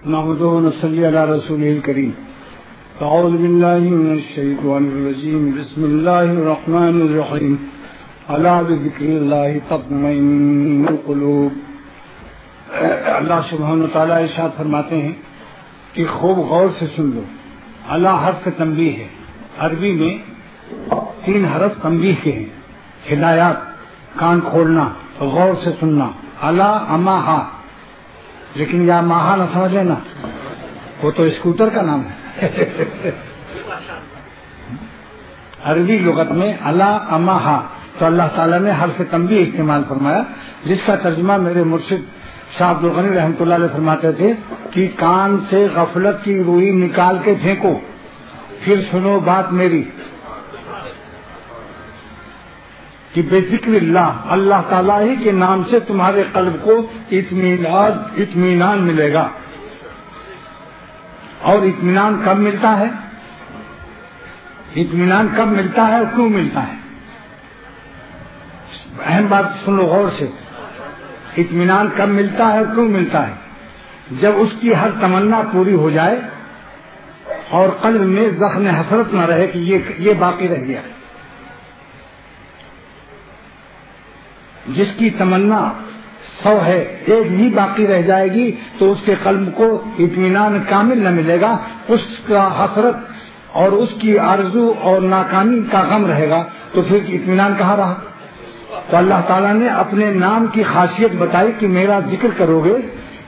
نحمده ونصلي على رسوله الكريم. أعوذ بالله من الشيطان الرجيم. بسم الله الرحمن الرحيم. ألا بذكر الله تطمئن القلوب. اللہ سبحانہ وتعالیٰ ارشاد فرماتے ہیں کہ خوب غور سے سن لو. اللہ حرف تنبیہ ہے. عربی میں 3 حرف تنبیہ کے ہیں. ہدایات، کان کھولنا، غور سے سننا. اللہ اما ہا، لیکن یا ماہا نہ سمجھ لینا، وہ تو اسکوٹر کا نام ہے. عربی لغت میں اللہ اما ہا، تو اللہ تعالیٰ نے حرف تنبیہ استعمال فرمایا، جس کا ترجمہ میرے مرشد شاہ عبد الغنی رحمۃ اللہ علیہ فرماتے تھے کہ کان سے غفلت کی روئی نکال کے پھینکو، پھر سنو بات میری کہ بے ذکر اللہ، اللہ تعالیٰ ہی کے نام سے تمہارے قلب کو اطمینان ملے گا. اور اطمینان کب ملتا ہے؟ اطمینان کب ملتا ہے اور کیوں ملتا ہے؟ اہم بات سن لو غور سے. اطمینان کب ملتا ہے اور کیوں ملتا ہے؟ جب اس کی ہر تمنا پوری ہو جائے اور قلب میں زخم حسرت نہ رہے کہ یہ باقی رہ گیا. جس کی تمنا 100 ہے، ایک ہی باقی رہ جائے گی تو اس کے قلب کو اطمینان کامل نہ ملے گا. اس کا حسرت اور اس کی آرزو اور ناکامی کا غم رہے گا، تو پھر اطمینان کہاں رہا؟ تو اللہ تعالیٰ نے اپنے نام کی خاصیت بتائی کہ میرا ذکر کرو گے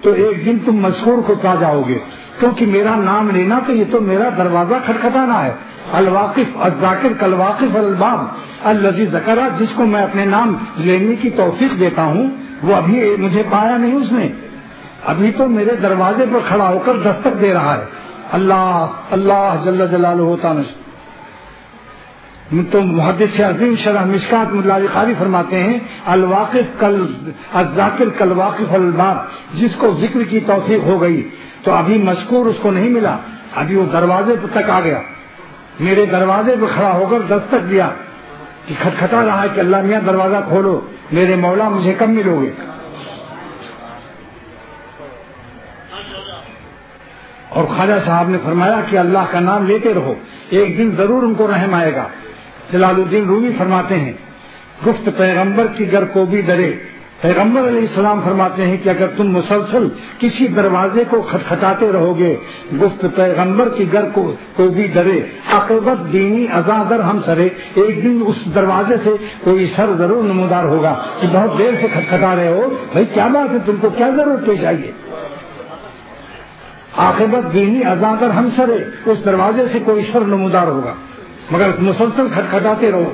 تو ایک دن تم مذکور کو پا جاؤ گے، کیونکہ میرا نام لینا تو یہ تو میرا دروازہ کھٹکھٹانا ہے. الواقف الذاکر کالواقف الباب الذی ذکر، جس کو میں اپنے نام لینے کی توفیق دیتا ہوں وہ ابھی مجھے پایا نہیں، اس نے ابھی تو میرے دروازے پر کھڑا ہو کر دستک دے رہا ہے. اللہ اللہ جل جلالہ تعالی. تو محدث عظیم شرح مشکات ملا علی قاری فرماتے ہیں الواقف الذاکر کالواقف الباب، جس کو ذکر کی توفیق ہو گئی تو ابھی مذکور اس کو نہیں ملا، ابھی وہ دروازے تک آ گیا، میرے دروازے پہ کھڑا ہو کر دستک دیا کہ کھٹکھٹا رہا ہے کہ اللہ میاں دروازہ کھولو، میرے مولا مجھے کب ملو گے. اور خواجہ صاحب نے فرمایا کہ اللہ کا نام لیتے رہو، ایک دن ضرور ان کو رحم آئے گا. جلال الدین رومی فرماتے ہیں گفت پیغمبر کی گر کو بھی ڈرے. پیغمبر علیہ السلام فرماتے ہیں کہ اگر تم مسلسل کسی دروازے کو کھٹکھٹاتے رہو گے، گفت پیغمبر کی گر کو بھی ڈرے، عاقبت دینی ازادر ہم سرے، ایک دن اس دروازے سے کوئی سر ضرور نمودار ہوگا کہ بہت دیر سے کھٹکھٹا رہے ہو، بھائی کیا بات ہے، تم کو کیا ضرورت پیش آئی ہے. عاقبت دینی ازادر ہم سرے، اس دروازے سے کوئی سر نمودار ہوگا، مگر مسلسل کھٹکھٹاتے رہو،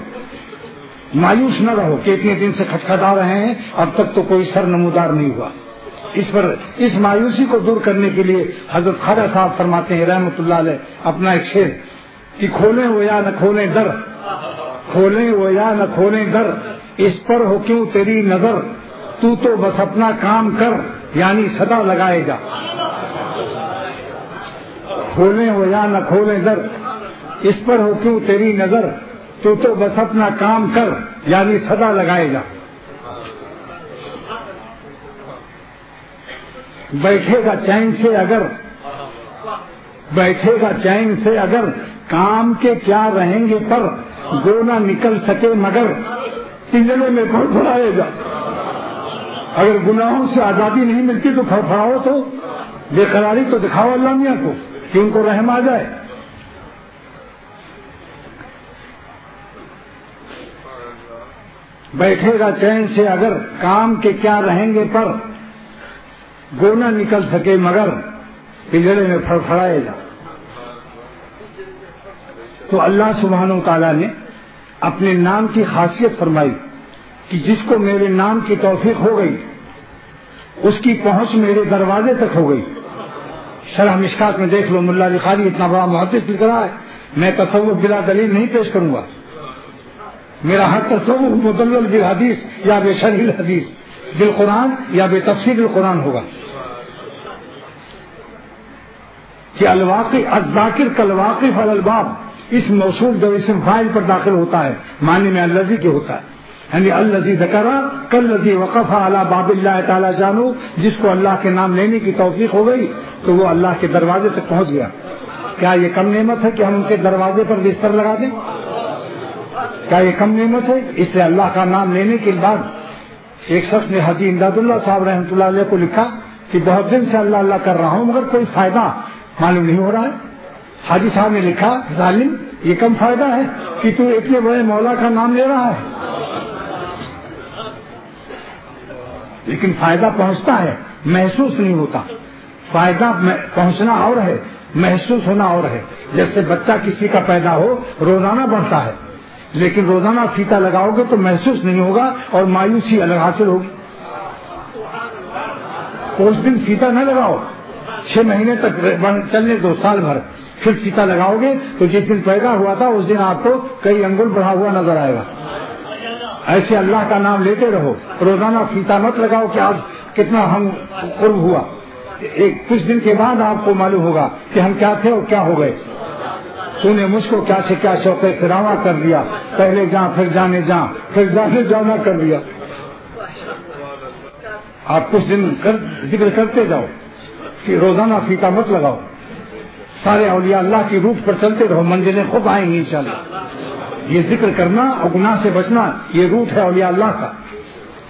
مایوس نہ رہو کہ اتنے دن سے کھٹکھٹا رہے ہیں اب تک تو کوئی سر نمودار نہیں ہوا. اس مایوسی کو دور کرنے کے لیے حضرت خواجہ صاحب فرماتے ہیں رحمۃ اللہ علیہ اپنا ایک شعر کہ کھولیں وہ یا نہ کھولیں در، کھولیں وہ یا نہ کھولیں در، اس پر ہو کیوں تیری نظر، تو بس اپنا کام کر یعنی صدا لگائے جا. کھولیں وہ یا نہ کھولیں در، اس پر ہو کیوں تیری نظر، تو بس اپنا کام کر یعنی صدا لگائے جا. بیٹھے گا چین سے اگر کام کے کیا رہیں گے پر، گو نہ نکل سکے مگر پنجرے میں پھڑپھڑائے جا. اگر گناہوں سے آزادی نہیں ملتی تو پھڑپھڑاؤ، تو بے قراری تو دکھاؤ اللہ میاں کو کہ ان کو رحم آ جائے. بیٹھے گا چین سے اگر کام کے کیا رہیں گے پر، گو نہ نکل سکے مگر پنجرے میں پھڑپھڑائے جا. تو اللہ سبحانہ وتعالیٰ نے اپنے نام کی خاصیت فرمائی کہ جس کو میرے نام کی توفیق ہو گئی اس کی پہنچ میرے دروازے تک ہو گئی. شرح مشکات میں دیکھ لو، ملا علی قاری اتنا بڑا محدث لکھ رہا ہے. میں تصوف بلا دلیل نہیں پیش کروں گا، میرا ہر تصوف مدلل بالحدیث یا بے شرح الحدیث، بالقرآن یا بے تفسیر القرآن ہوگا. کہ الواقع الذاکر کالواقف الالباب، اس موصول جو اسم فاعل پر داخل ہوتا ہے معنی میں الذی کے ہوتا ہے. یعنی الذی ذکر کالذی وقف علی باب اللہ تعالی جانو، جس کو اللہ کے نام لینے کی توفیق ہو گئی تو وہ اللہ کے دروازے تک پہنچ گیا۔ کیا یہ کم نعمت ہے کہ ہم ان کے دروازے پر بستر لگا دیں؟ کیا یہ کم نعمت ہے؟ اس لیے اللہ کا نام لینے کے بعد ایک شخص نے حاجی امداد اللہ صاحب رحمۃ اللہ علیہ کو لکھا کہ بہت دن سے اللہ اللہ کر رہا ہوں مگر کوئی فائدہ معلوم نہیں ہو رہا ہے۔ حاجی صاحب نے لکھا ظالم یہ کم فائدہ ہے کہ تو اتنے بڑے مولا کا نام لے رہا ہے، لیکن فائدہ پہنچتا ہے، محسوس نہیں ہوتا۔ فائدہ پہنچنا اور ہے، محسوس ہونا اور ہے۔ جیسے بچہ کسی کا پیدا ہو روزانہ بڑھتا ہے، لیکن روزانہ فیتا لگاؤ گے تو محسوس نہیں ہوگا اور مایوسی الگ حاصل ہوگی۔ اس دن فیتا نہ لگاؤ، 6 مہینے تک چلنے دو، سال بھر، پھر فیتا لگاؤ گے تو جس دن پیدا ہوا تھا اس دن آپ کو کئی انگل بڑھا ہوا نظر آئے گا۔ ایسے اللہ کا نام لیتے رہو، روزانہ فیتا مت لگاؤ کہ آج کتنا ہم قرب ہوا، کچھ دن کے بعد آپ کو معلوم ہوگا کہ ہم کیا تھے اور کیا ہو گئے۔ تو نے مجھ کو کیا سے کیا شوق فراواں کر دیا، پہلے جاں پھر جانے جاں پھر جانے جانا کر دیا۔ آپ کچھ دن ذکر کرتے جاؤ کہ روزانہ فیتا مت لگاؤ، سارے اولیاء اللہ کی روٹ پر چلتے رہو، منزلیں خود آئیں گی انشاءاللہ۔ یہ ذکر کرنا اور گناہ سے بچنا یہ روٹ ہے اولیاء اللہ کا۔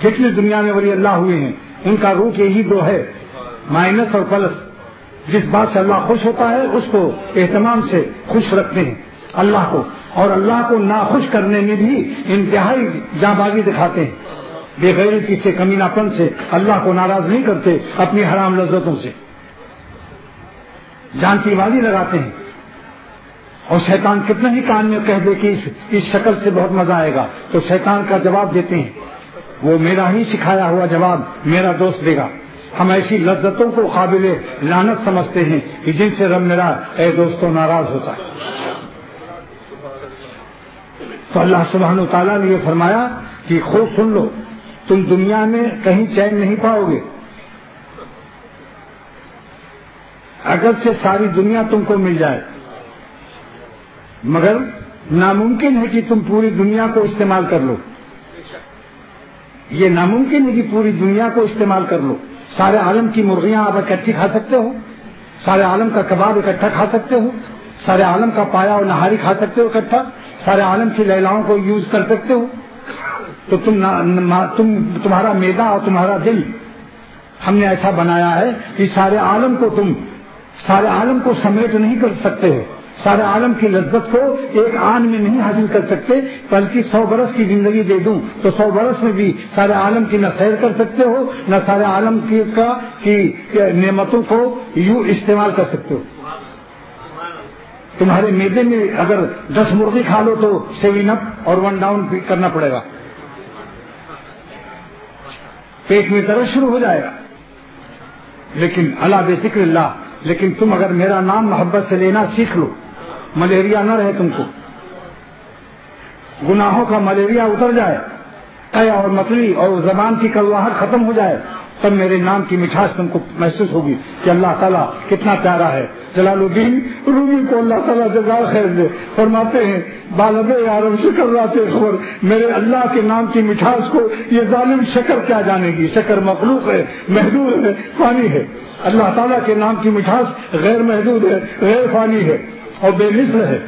جتنی دنیا میں ولی اللہ ہوئے ہیں ان کا روٹ یہی دو ہے، مائنس اور پلس۔ جس بات سے اللہ خوش ہوتا ہے اس کو اہتمام سے خوش رکھتے ہیں اللہ کو، اور اللہ کو ناخوش کرنے میں بھی انتہائی جاں بازی دکھاتے ہیں، بے غیرتی سے، کمینہ پن سے اللہ کو ناراض نہیں کرتے، اپنی حرام لذتوں سے جان کی بازی لگاتے ہیں۔ اور شیطان کتنا ہی کان میں کہہ دے کہ اس شکل سے بہت مزہ آئے گا تو شیطان کا جواب دیتے ہیں، وہ میرا ہی سکھایا ہوا جواب میرا دوست دے گا۔ ہم ایسی لذتوں کو قابل لعنت سمجھتے ہیں کہ جن سے رب میرا اے دوستوں ناراض ہوتا ہے۔ تو اللہ سبحانہ و تعالیٰ نے یہ فرمایا کہ خوب سن لو، تم دنیا میں کہیں چین نہیں پاؤ گے، اگرچہ ساری دنیا تم کو مل جائے، مگر ناممکن ہے کہ تم پوری دنیا کو استعمال کر لو۔ یہ ناممکن ہے کہ پوری دنیا کو استعمال کر لو۔ سارے عالم کی مرغیاں آپ اکٹھی کھا سکتے ہو، سارے عالم کا کباب اکٹھا کھا سکتے ہو، سارے عالم کا پایا اور نہاری کھا سکتے ہو اکٹھا، سارے عالم کی لیلاؤں کو یوز کر سکتے ہو، تو تمہارا معدہ اور تمہارا دل ہم نے ایسا بنایا ہے کہ سارے عالم کو سمیٹ نہیں کر سکتے ہو، سارے عالم کی لذت کو ایک آن میں نہیں حاصل کر سکتے، بلکہ 100 برس کی زندگی دے دوں تو 100 برس میں بھی سارے عالم کی نہ سیر کر سکتے ہو، نہ سارے عالم کی نعمتوں کو یوں استعمال کر سکتے ہو۔ تمہارے معدے میں اگر 10 مرغی کھا لو تو 7 اپ اور 1 ڈاؤن کرنا پڑے گا، پیٹ میں درد شروع ہو جائے گا۔ لیکن اللہ بے ذکر اللہ، لیکن تم اگر میرا نام محبت سے لینا سیکھ لو، ملیریا نہ رہے تم کو، گناہوں کا ملیریا اتر جائے، قے اور متلی اور زبان کی کڑواہٹ ختم ہو جائے، تب میرے نام کی مٹھاس تم کو محسوس ہوگی کہ اللہ تعالیٰ کتنا پیارا ہے۔ جلال الدین رومی کو اللہ تعالیٰ جزائے خیر دے، فرماتے ہیں بالب یارم شکر راتے خبر، میرے اللہ کے نام کی مٹھاس کو یہ ظالم شکر کیا جانے گی، شکر مخلوق ہے، محدود ہے، فانی ہے، اللہ تعالیٰ کے نام کی مٹھاس غیر محدود ہے، غیر فانی ہے اور بے مثل ہے۔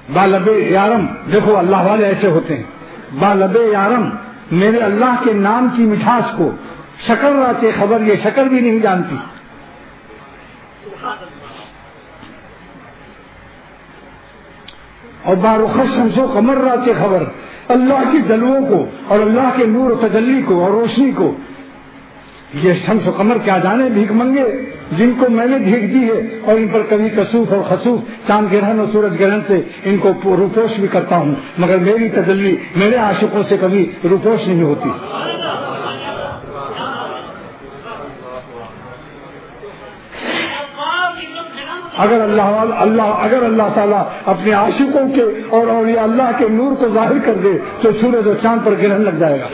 بالب یارم، دیکھو اللہ والے ایسے ہوتے ہیں، بالب یارم، میرے اللہ کے نام کی مٹھاس کو شکر راچے خبر، یہ شکر بھی نہیں جانتی۔ اور بارخش شمس و قمر راچے خبر، اللہ کی جلووں کو اور اللہ کے نور و تجلی کو اور روشنی کو، یہ شمس و قمر کیا جانے بھیک منگے جن کو میں نے بھیک دی ہے، اور ان پر کبھی کسوف اور خسوف، چاند گرہن اور سورج گرہن سے ان کو روپوش بھی کرتا ہوں، مگر میری تجلی میرے عاشقوں سے کبھی روپوش نہیں ہوتی۔ اگر اللہ تعالیٰ اپنے عاشقوں کے اور اولیاء اللہ کے نور کو ظاہر کر دے تو سورج اور چاند پر گرہن لگ جائے گا،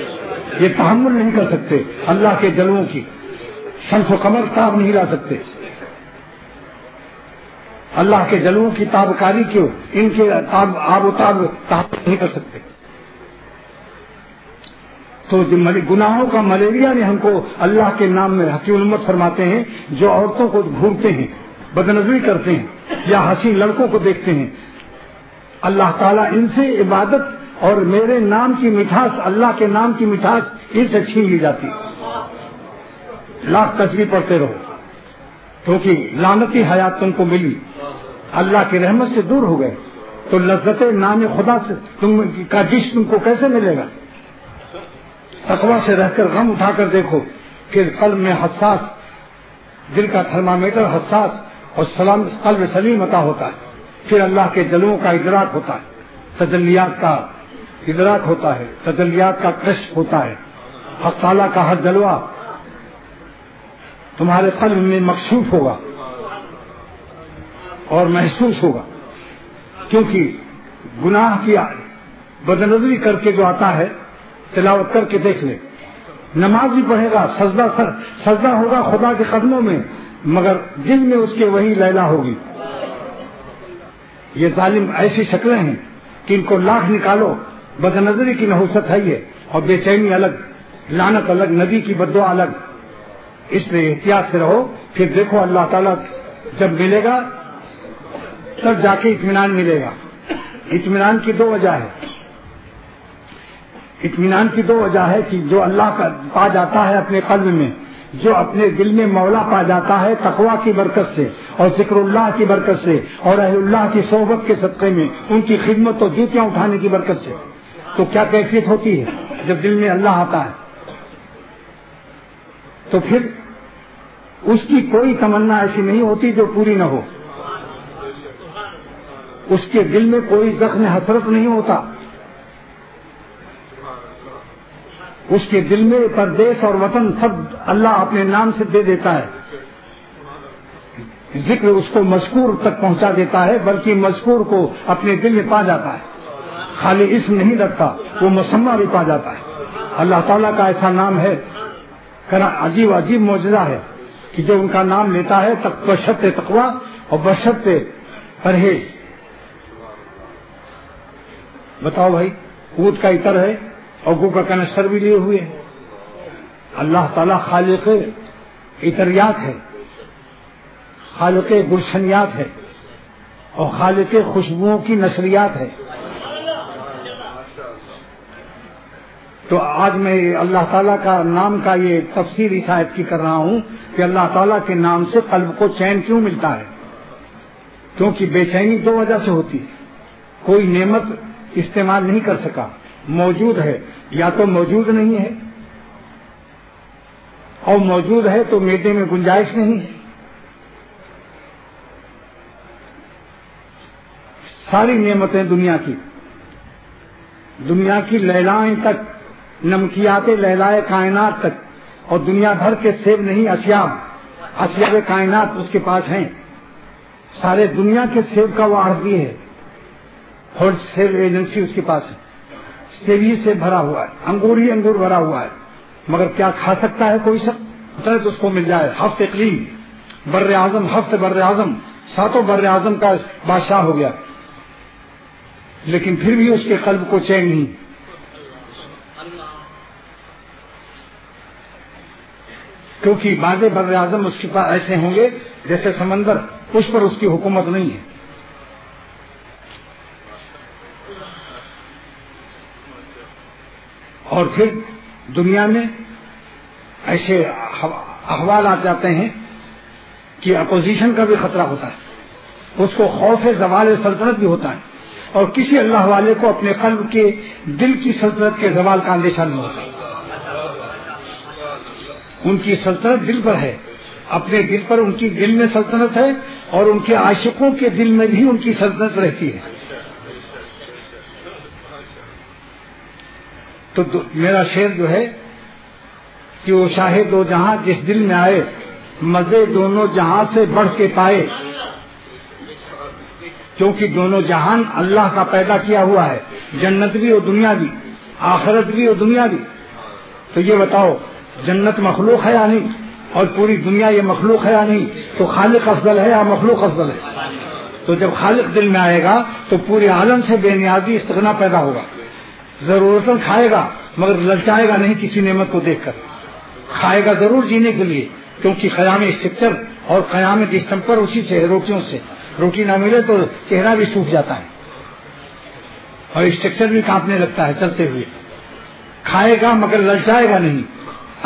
یہ تحمل نہیں کر سکتے اللہ کے جلووں کی، شمس و قمر تاب نہیں لا سکتے اللہ کے جلووں کی تابکاری کیوں، ان کے آب و تاب نہیں کر سکتے۔ تو گناہوں کا ملیریا نے ہم کو اللہ کے نام میں حکیم الامت فرماتے ہیں جو عورتوں کو گھورتے ہیں، بدنظری کرتے ہیں یا حسین لڑکوں کو دیکھتے ہیں، اللہ تعالیٰ ان سے عبادت اور میرے نام کی مٹھاس، اللہ کے نام کی مٹھاس ان سے چھین لی جاتی ہے۔ لاکھ تسبیح پڑھتے رہو کیونکہ لعنتی حیات تم کو ملی، اللہ کی رحمت سے دور ہو گئے تو لذت نام خدا سے تم کا ڈش تم کو کیسے ملے گا؟ تقویٰ سے رہ کر غم اٹھا کر دیکھو کہ قلب میں حساس، دل کا تھرمامیٹر حساس اور قلب سلیم عطا ہوتا ہے، پھر اللہ کے جلووں کا ادراک ہوتا ہے، تجلیات کا ادراک ہوتا ہے، تجلیات کا کشف ہوتا ہے، حق تعالیٰ کا ہر جلوہ تمہارے قلب میں مکشوف ہوگا اور محسوس ہوگا، کیونکہ گناہ کی بدنظری کر کے جو آتا ہے تلاوت کر کے دیکھ لے، نماز بھی پڑھے گا، سجدہ ہوگا خدا کے قدموں میں، مگر دل میں اس کے وہی لیلا ہوگی۔ یہ ظالم ایسی شکلیں ہیں کہ ان کو لاکھ نکالو، بدنظری کی نحوست ہے یہ، اور بے چینی الگ، لعنت الگ، نبی کی بددعا الگ۔ اس لیے احتیاط سے رہو، پھر دیکھو اللہ تعالیٰ جب ملے گا تب جا کے اطمینان ملے گا۔ اطمینان کی دو وجہ ہے، اطمینان کی دو وجہ ہے کہ جو اللہ کا پا جاتا ہے اپنے قلب میں، جو اپنے دل میں مولا پا جاتا ہے تقویٰ کی برکت سے اور ذکر اللہ کی برکت سے اور اہل اللہ کی صحبت کے صدقے میں، ان کی خدمت اور جوتیاں اٹھانے کی برکت سے، تو کیا کیفیت ہوتی ہے جب دل میں اللہ آتا ہے؟ تو پھر اس کی کوئی تمنا ایسی نہیں ہوتی جو پوری نہ ہو، اس کے دل میں کوئی زخم حسرت نہیں ہوتا، اس کے دل میں پردیس اور وطن سب اللہ اپنے نام سے دے دیتا ہے، ذکر اس کو مذکور تک پہنچا دیتا ہے، بلکہ مذکور کو اپنے دل میں پا جاتا ہے، خالی اسم نہیں رکھتا، وہ مسمہ بھی پا جاتا ہے۔ اللہ تعالیٰ کا ایسا نام ہے، عجیب عجیب معجزہ ہے کہ جو ان کا نام لیتا ہے بشرط تقویٰ اور بشرط پرہیز۔ بتاؤ بھائی، اونٹ کا عطر ہے اور گو کا کنشر بھی لیے ہوئے ہیں، اللہ تعالیٰ خالق عطریات ہے، خالق گلشنیات ہے اور خالق خوشبوؤں کی نشریات ہے۔ تو آج میں اللہ تعالیٰ کا نام کا یہ تفسیر اس آیت کی کر رہا ہوں کہ اللہ تعالیٰ کے نام سے قلب کو چین کیوں ملتا ہے؟ کیونکہ بے چینی دو وجہ سے ہوتی ہے، کوئی نعمت استعمال نہیں کر سکا، موجود ہے یا تو موجود نہیں ہے، اور موجود ہے تو میدے میں گنجائش نہیں ہے۔ ساری نعمتیں دنیا کی لیلائیں تک، نمکیات لیلائے کائنات تک، اور دنیا بھر کے سیب نہیں، اشیاء کائنات اس کے پاس ہیں، سارے دنیا کے سیب کا وہ عرضی ہے، ہول سیل ایجنسی اس کے پاس ہے، سیب ہی سے بھرا ہوا ہے، انگور ہی انگور بھرا ہوا ہے، مگر کیا کھا سکتا ہے کوئی شخص؟ تو اس کو مل جائے، ہفت اقلیم، بر اعظم، ہفت بر اعظم، ساتوں بر اعظم کا بادشاہ ہو گیا، لیکن پھر بھی اس کے قلب کو چین نہیں، کیونکہ بعض بر اعظم اس کے پاس ایسے ہوں گے جیسے سمندر، اس پر اس کی حکومت نہیں ہے۔ اور پھر دنیا میں ایسے احوال آ جاتے ہیں کہ اپوزیشن کا بھی خطرہ ہوتا ہے، اس کو خوف زوال سلطنت بھی ہوتا ہے، اور کسی اللہ والے کو اپنے قلب کے دل کی سلطنت کے زوال کا اندیشہ نہیں ہوتا۔ ان کی سلطنت دل پر ہے، اپنے دل پر ان کی دل میں سلطنت ہے، اور ان کے عاشقوں کے دل میں بھی ان کی سلطنت رہتی ہے۔ تو میرا شعر جو ہے کہ وہ شاہ دو جہاں جس دل میں آئے، مزے دونوں جہاں سے بڑھ کے پائے، کیونکہ دونوں جہان اللہ کا پیدا کیا ہوا ہے، جنت بھی اور دنیا بھی، آخرت بھی اور دنیا بھی۔ تو یہ بتاؤ، جنت مخلوق ہے یا نہیں، اور پوری دنیا یہ مخلوق ہے یا نہیں؟ تو خالق افضل ہے یا مخلوق افضل ہے؟ تو جب خالق دل میں آئے گا تو پورے عالم سے بے نیازی استغنا پیدا ہوگا، ضرورتیں کھائے گا مگر للچائے گا نہیں کسی نعمت کو دیکھ کر. کھائے گا ضرور جینے کے لیے، کیونکہ قیام اسٹرکچر اور قیام اسٹمپر اسی سے ہے، روٹیوں سے. روٹی نہ ملے تو چہرہ بھی سوکھ جاتا ہے اور اسٹرکچر بھی کانپنے لگتا ہے چلتے ہوئے. کھائے گا مگر للچائے گا نہیں.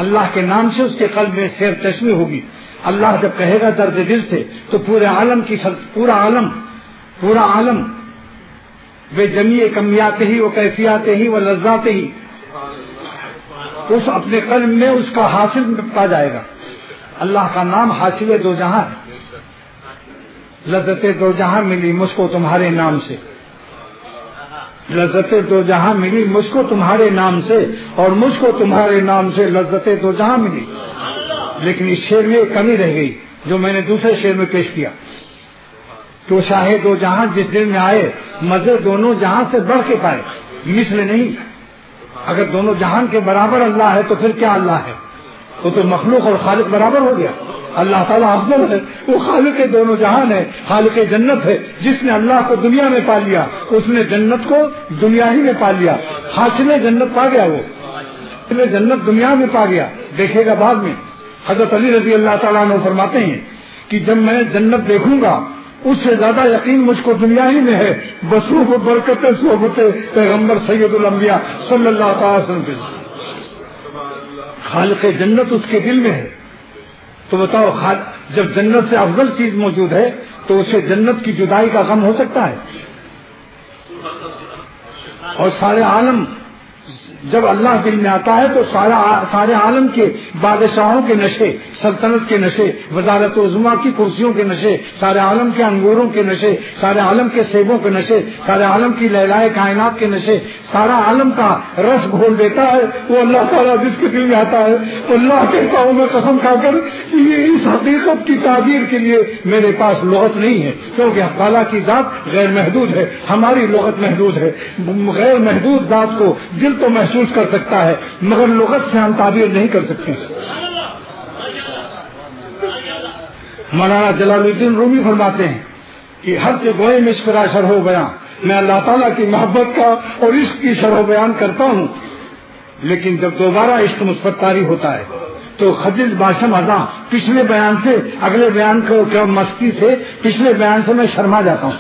اللہ کے نام سے اس کے قلب میں سیر چشمی ہوگی. اللہ جب کہے گا درد دل سے تو پورا عالم بے جمیع کمیات ہی و کیفیات ہی و لذات ہی اس اپنے قلب میں اس کا حاصل پا جائے گا. اللہ کا نام حاصل دو جہاں ہے. لذت دو جہاں ملی مجھ کو تمہارے نام سے، لذت دو جہاں ملی مجھ کو تمہارے نام سے، اور مجھ کو تمہارے نام سے لذت دو جہاں ملی. لیکن اس شعر میں ایک کمی رہ گئی جو میں نے دوسرے شعر میں پیش کیا. تو شاہ دو جہاں جس دل میں آئے مزے دونوں جہاں سے بڑھ کے پائے. مثل نہیں. اگر دونوں جہان کے برابر اللہ ہے تو پھر کیا اللہ ہے؟ وہ تو مخلوق اور خالق برابر ہو گیا. اللہ تعالیٰ افضل ہے، وہ خالق دونوں جہان ہے، خالق جنت ہے. جس نے اللہ کو دنیا میں پا لیا اس نے جنت کو دنیا ہی میں پا لیا. حاصل جنت پا گیا، وہ جنت دنیا میں پا گیا. دیکھے گا بعد میں. حضرت علی رضی اللہ تعالیٰ عنہ فرماتے ہیں کہ جب میں جنت دیکھوں گا اس سے زیادہ یقین مجھ کو دنیا ہی میں ہے. بصوف برکت صحبت پیغمبر سید الانبیاء صلی اللہ تعالی وسلم. خالق جنت اس کے دل میں ہے. تو بتاؤ جب جنت سے افضل چیز موجود ہے تو اسے جنت کی جدائی کا غم ہو سکتا ہے؟ اور سارے عالم جب اللہ دل میں آتا ہے تو سارے عالم کے بادشاہوں کے نشے، سلطنت کے نشے، وزارت عظمیٰ کی کرسیوں کے نشے، سارے عالم کے انگوروں کے نشے، سارے عالم کے سیبوں کے نشے، سارے عالم کی لیلائے کائنات کے نشے، سارا عالم کا رس گھول دیتا ہے وہ اللہ تعالیٰ جس کے دل میں آتا ہے. اللہ کہتا ہوں میں قسم کھا کر یہ اس حقیقت کی تعبیر کے لیے میرے پاس لغت نہیں ہے، کیونکہ اللہ تعالیٰ کی ذات غیر محدود ہے، ہماری لغت محدود ہے. غیر محدود ذات کو دل تو محسوس کر سکتا ہے مگر لغت سے ہم تعبیر نہیں کر سکتے. مولانا جلال الدین رومی فرماتے ہیں کہ ہر سے گوئے میں اشکرا شرح و بیان، میں اللہ تعالیٰ کی محبت کا اور عشق کی شرح و بیان کرتا ہوں. لیکن جب دوبارہ عشق مثبت طاری ہوتا ہے تو خجل باشم ازاں پچھلے بیان سے اگلے بیان کو کیا مستی سے پچھلے بیان سے میں شرما جاتا ہوں،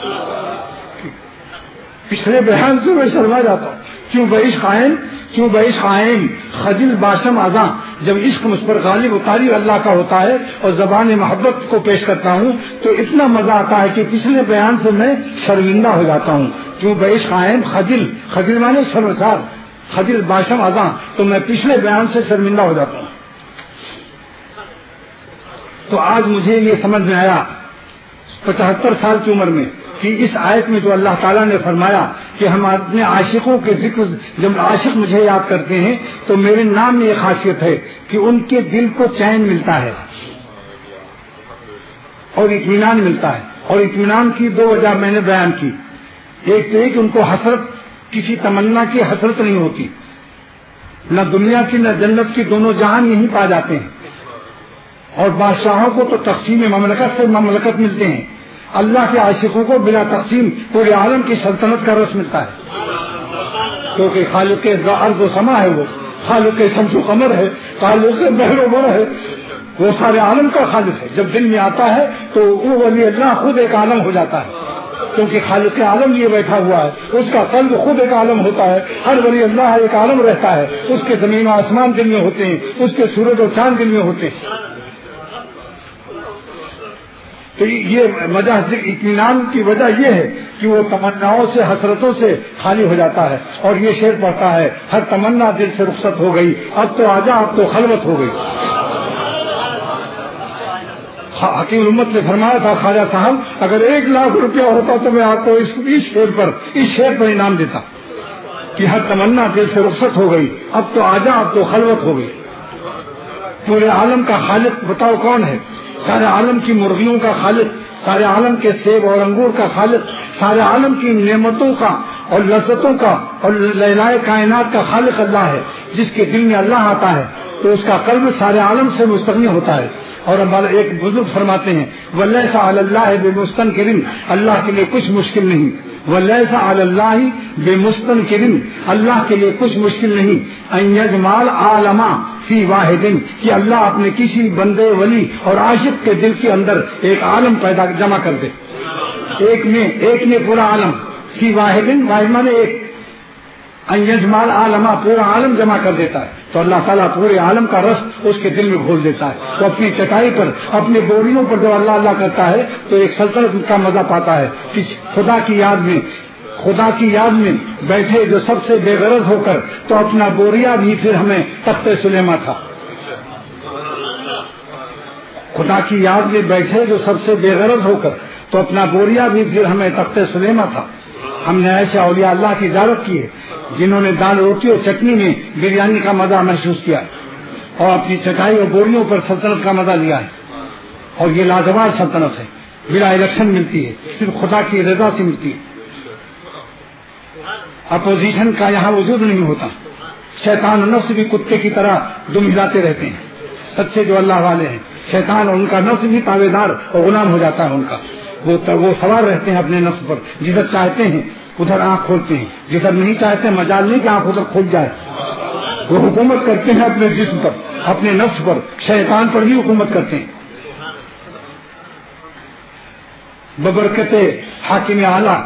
پچھلے بیان سے میں شرما جاتا ہوں. کیوں بعشق قائم خجل باشم ازاں. جب عشق مجھ پر غالب و طاری اللہ کا ہوتا ہے اور زبان محبت کو پیش کرتا ہوں تو اتنا مزہ آتا ہے کہ پچھلے بیان سے میں شرمندہ ہو جاتا ہوں. کیوں بعشق قائم خجل مانے شرمسار، خجل باشم ازاں تو میں پچھلے بیان سے شرمندہ ہو جاتا ہوں. تو آج مجھے یہ سمجھ میں آیا 75 سال کی عمر میں کہ اس آیت میں جو اللہ تعالیٰ نے فرمایا کہ ہم اپنے عاشقوں کے ذکر، جب عاشق مجھے یاد کرتے ہیں تو میرے نام میں یہ خاصیت ہے کہ ان کے دل کو چین ملتا ہے اور اطمینان ملتا ہے. اور اطمینان کی دو وجہ میں نے بیان کی. ایک تو کہ ان کو حسرت، کسی تمنا کی حسرت نہیں ہوتی، نہ دنیا کی نہ جنت کی، دونوں جہان یہیں پا جاتے ہیں. اور بادشاہوں کو تو تقسیم مملکت سے مملکت ملتے ہیں، اللہ کے عاشقوں کو بلا تقسیم پورے عالم کی سلطنت کا رس ملتا ہے. کیونکہ خالق ارض و سما ہے، وہ خالق شمس و قمر ہے، خالق بحر و بر ہے، وہ سارے عالم کا خالق ہے. جب دل میں آتا ہے تو وہ ولی اللہ خود ایک عالم ہو جاتا ہے، کیونکہ خالق عالم یہ بیٹھا ہوا ہے، اس کا قلب خود ایک عالم ہوتا ہے. ہر ولی اللہ ایک عالم رہتا ہے، اس کے زمین و آسمان دل میں ہوتے ہیں، اس کے سورج و چاند دل میں ہوتے ہیں. تو یہ وجہ اطمینان کی وجہ یہ ہے کہ وہ تمناؤں سے حسرتوں سے خالی ہو جاتا ہے. اور یہ شعر پڑھتا ہے ہر تمنا دل سے رخصت ہو گئی، اب تو آجا اب تو خلوت ہو گئی. حکیم امت نے فرمایا تھا خواجہ صاحب اگر 1 لاکھ روپیہ ہوتا تو میں آپ کو اس شعر پر انعام دیتا کہ ہر تمنا دل سے رخصت ہو گئی، اب تو آجا اب تو خلوت ہو گئی. پورے عالم کا خالق بتاؤ کون ہے؟ سارے عالم کی مرغیوں کا خالق، سارے عالم کے سیب اور انگور کا خالق، سارے عالم کی نعمتوں کا اور لذتوں کا اور لیلائے کائنات کا خالق اللہ ہے. جس کے دل میں اللہ آتا ہے تو اس کا قلب سارے عالم سے مستغنی ہوتا ہے. اور ہمارے ایک بزرگ فرماتے ہیں وَلَيْسَ عَلَى اللَّهِ بِمُسْتَنْكِرٍ، اللہ کے لیے کچھ مشکل نہیں. ولیس علی اللہ بمستنکر، اللہ کے لیے کچھ مشکل نہیں، ان یجمع عالما فی واحد، کہ اللہ اپنے کسی بندے ولی اور عاشق کے دل کے اندر ایک عالم پیدا جمع کر دے، ایک میں پورا عالم، فی واحد، واحد مانے ایک، ان یجمع عالما پورا عالم جمع کر دیتا ہے، تو اللہ تعالیٰ پورے عالم کا رس اس کے دل میں گھول دیتا ہے، تو اپنی چٹائی پر اپنے بوریوں پر جب اللہ اللہ کرتا ہے تو ایک سلطنت کا مزہ پاتا ہے کہ خدا کی یاد میں بیٹھے جو سب سے بے غرض ہو کر، تو اپنا بوریا بھی پھر ہمیں تخت سلیمہ تھا، خدا کی یاد میں بیٹھے جو سب سے بے غرض ہو کر، تو اپنا بوریا بھی پھر ہمیں تخت سلیمہ تھا۔ ہم نے ایسے اولیاء اللہ کی زیارت کی ہے جنہوں نے دال روٹی اور چٹنی میں بریانی کا مزہ محسوس کیا ہے اور اپنی چٹائی اور بوریوں پر سلطنت کا مزہ لیا ہے، اور یہ لاجواب سلطنت ہے، بلا الیکشن ملتی ہے، صرف خدا کی رضا سے ملتی ہے، اپوزیشن کا یہاں وجود نہیں ہوتا، شیطان و نفس بھی کتے کی طرح دم ہلاتے رہتے ہیں، سچے جو اللہ والے ہیں شیطان اور ان کا نفس بھی تابع دار اور غلام ہو جاتا ہے ان کا، وہ سوار رہتے ہیں اپنے نفس پر، جدھر چاہتے ہیں ادھر آنکھ کھولتے ہیں، جدھر نہیں چاہتے مجال نہیں کہ آنکھ ادھر کھل جائے، وہ حکومت کرتے ہیں اپنے جسم پر، اپنے نفس پر، شیطان پر بھی حکومت کرتے ہیں، ببرکت حاکم اعلیٰ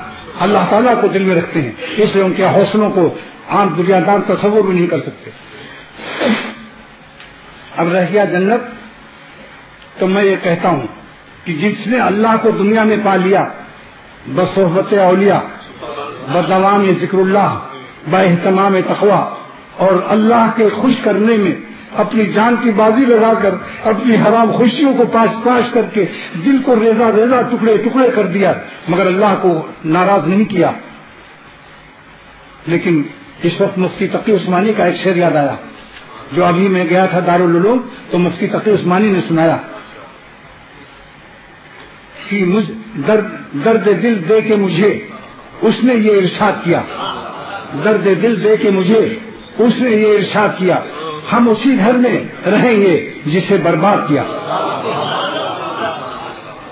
اللہ تعالیٰ کو دل میں رکھتے ہیں، اس لیے ان کے حوصلوں کو عام دنیا دار تصور بھی نہیں کر سکتے۔ اب رہ گیا جنت، تو میں یہ کہتا ہوں کہ جس نے اللہ کو دنیا میں پا لیا بصحبت اولیاء، بدوام ذکر اللہ، باہتمام تقویٰ، اور اللہ کے خوش کرنے میں اپنی جان کی بازی لگا کر اپنی حرام خوشیوں کو پاش کر کے دل کو ریزہ ٹکڑے ٹکڑے کر دیا، مگر اللہ کو ناراض نہیں کیا۔ لیکن اس وقت مفتی تقی عثمانی کا ایک شعر یاد آیا، جو ابھی میں گیا تھا دارالعلوم تو مفتی تقی عثمانی نے سنایا کہ درد دل دے کے مجھے اس نے یہ ارشاد کیا، درد دل دے کے مجھے اس نے یہ ارشاد کیا، ہم اسی گھر میں رہیں گے جسے برباد کیا۔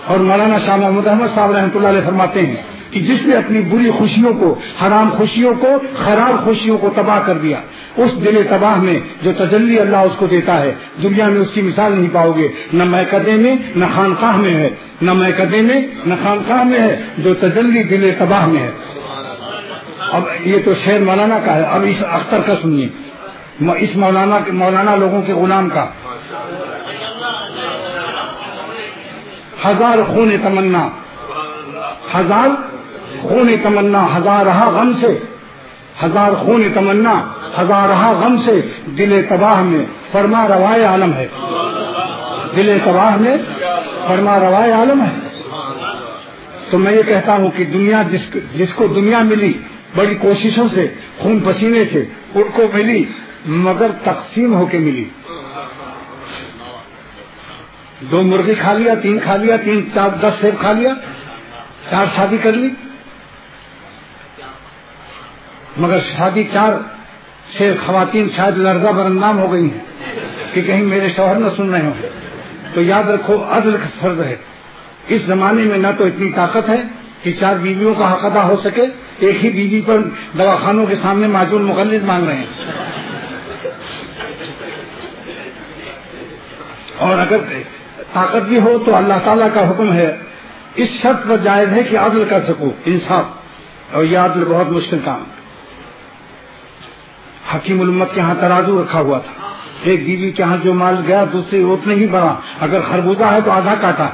اور مولانا شاہ محمود احمد صاحب رحمۃ اللہ علیہ فرماتے ہیں کہ جس نے اپنی بری خوشیوں کو، حرام خوشیوں کو، خراب خوشیوں کو تباہ کر دیا، اس دل تباہ میں جو تجلی اللہ اس کو دیتا ہے، دنیا میں اس کی مثال نہیں پاؤ گے، نہ میکدے میں نہ خانقاہ میں ہے، نہ میکدے میں نہ خانقاہ میں ہے، جو تجلی دل تباہ میں ہے۔ اب یہ تو شعر مولانا کا ہے، اب اس اختر کا سنیے، اس مولانا لوگوں کے غلام کا۔ ہزار خون تمنا، ہزار خون تمنا، ہزار رہا غم سے، ہزار خون تمنا، ہزار رہا غم سے، دل تباہ میں فرما روائے عالم ہے، دل تباہ میں فرما روائے عالم ہے۔ تو میں یہ کہتا ہوں کہ دنیا جس کو دنیا ملی بڑی کوششوں سے، خون پسینے سے ان کو ملی، مگر تقسیم ہو کے ملی۔ 2 مرغی کھا لیا، 3 کھا لیا، 3 4 10 سیب کھا لیا، 4 شادی کر لی، مگر شادی 4 سے خواتین شاید لرزہ برندام ہو گئی ہیں کہ کہیں میرے شوہر نہ سن رہے ہوں۔ تو یاد رکھو عدل کا فرض ہے۔ اس زمانے میں نہ تو اتنی طاقت ہے کہ 4 بیویوں کا حق ادا ہو سکے، ایک ہی بیوی پر دواخانوں کے سامنے معجون مغلظ مانگ رہے ہیں، اور اگر طاقت بھی ہو تو اللہ تعالیٰ کا حکم ہے، اس شرط پر جائز ہے کہ عدل کر سکو، انصاف، اور یہ عدل بہت مشکل کام۔ حکیم الامت کے ہاں ترازو رکھا ہوا تھا، ایک بیوی کے ہاں جو مال گیا دوسری اتنے ہی بڑا، اگر خربوزہ ہے تو آدھا کاٹا،